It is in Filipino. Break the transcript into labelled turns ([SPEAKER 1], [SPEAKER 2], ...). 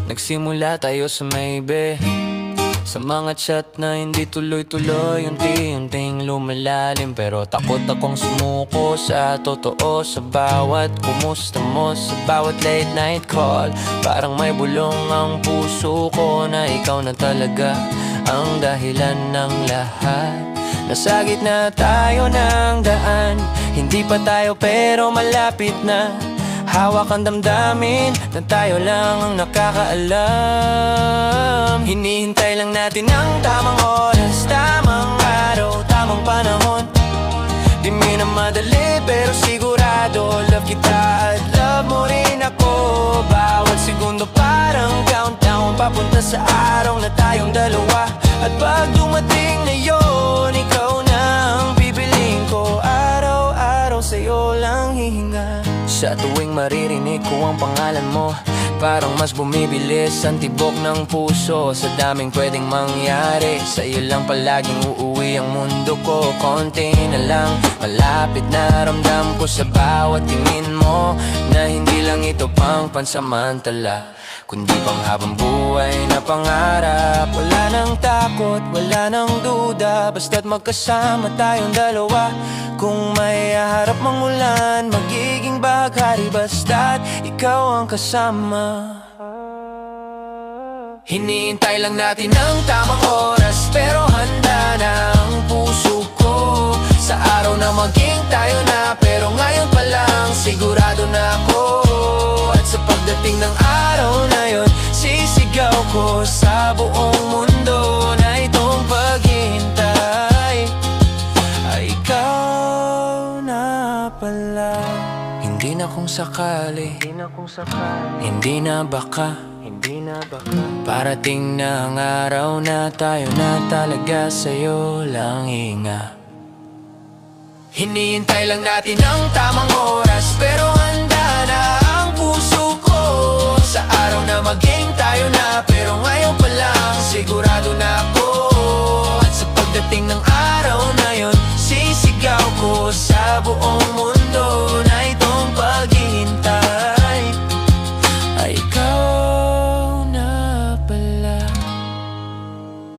[SPEAKER 1] Nagsimula tayo sa maybe, sa mga chat na hindi tuloy-tuloy, unti-unting lumalalim. Pero takot akong sumuko sa totoo, sa bawat kumusta mo, sa bawat late night call. Parang may bulong ang puso ko na ikaw na talaga ang dahilan ng lahat. Nasa gitna tayo ng daan, hindi pa tayo pero malapit na. Hawak ang damdamin na tayo lang ang nakakaalam. Hinihintay lang natin ang tamang oras, tamang araw, tamang panahon. Di minamadali pero sigurado, love kita at love mo rin ako. Bawat segundo parang countdown papunta sa araw na tayong dalawa. At pag dumating na yun, ikaw na ang pipiliin ko. Araw-araw sa'yo lang hihinga. Sa tuwing maririnig ko ang pangalan mo, parang mas bumibilis ang tibok ng puso. Sa daming pwedeng mangyari, sa iyo lang palaging uuwi ang mundo ko. Konti na lang, malapit na ramdam ko sa bawat tingin mo, na hindi lang ito pang pansamantala, kundi pang habang buhay na pangarap. Wala nang takot, wala nang duda, basta't magkasama tayong dalawa. Kung may harap mang ulan, magiging baghari basta't ikaw ang kasama. Hinihintay lang natin ang tamang oras, pero handa na ang puso ko. Sa araw na maging tayo na, pero ngayon pa lang sigurado na ako. At sa pagdating ng araw na yon, sisigaw ko sa buong mundo na itong paghihintay ay ikaw na pala. Hindi na kung sakali, hindi na baka, parating na ang araw na tayo na talaga sa'yo lang hinga. Hinihintay lang natin ang tamang oras, pero handa na ang puso ko. Sa araw na maging tayo na,